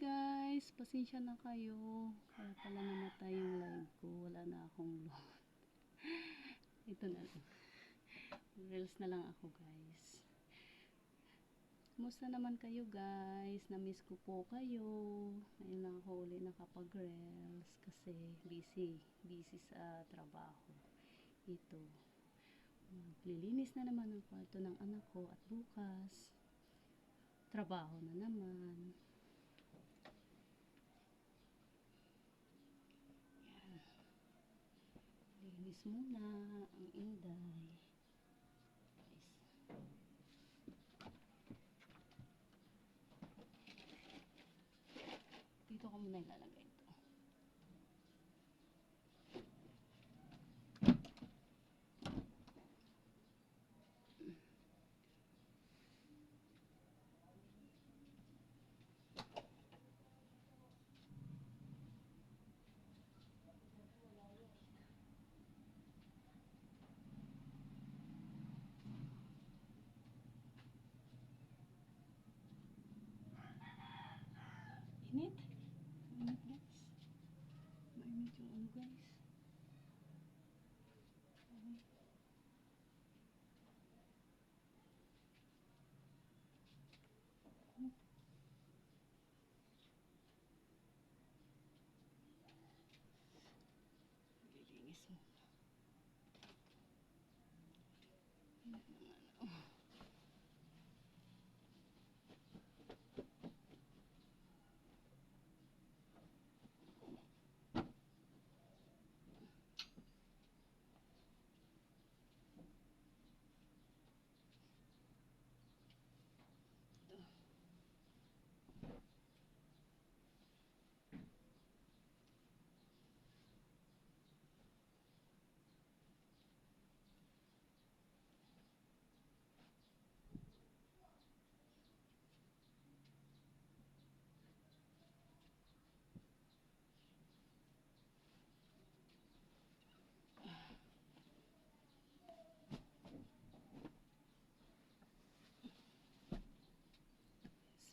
guys, pasensya na kayo. Kaya pala namatay yung live ko. Wala na akong load. Ito na lang. Reels na lang ako guys. Kumusta naman kayo guys? Na-miss ko po kayo. Ngayon lang ako ulit nakapag-reels kasi busy sa trabaho. Ito. Maglilinis na naman ang kwarto ng anak ko at bukas trabaho na naman. Linis muna ang Inday. Dito ko muna ilalagay ito. Init? Init guys. Mainit yung ano guys. Lilinis mo.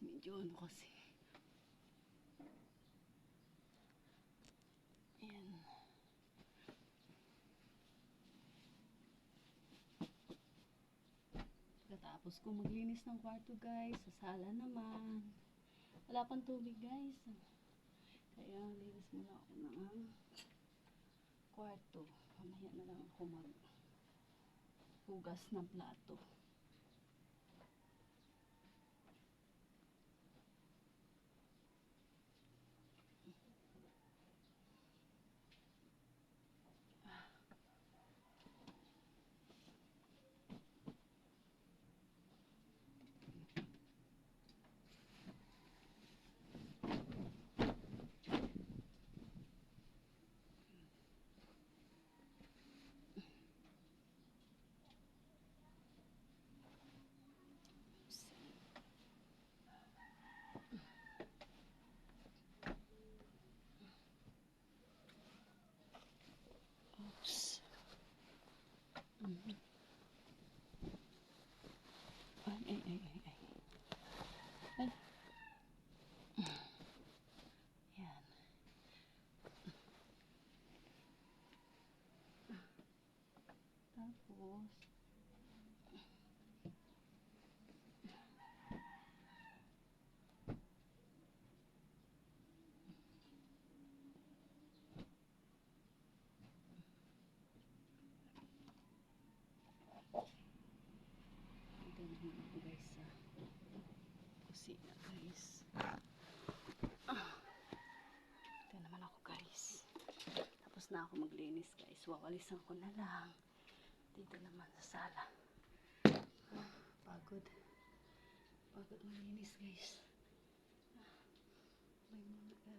Medyo ano kasi. Ayan. Pagkatapos ko maglinis ng kwarto guys, sa sala naman. Wala pang tubig guys. Kaya linis muna ako ng kwarto. Mamaya na lang ako maghugas ng plato. Oops. Ay. Ay. Yan. Tapos, ito naman ako guys sa kusina guys. Ito naman ako guys. Tapos na ako maglinis guys. Wawalisan ko na lang. Dito naman sa sala. Pagod. Pagod maglinis guys. May mga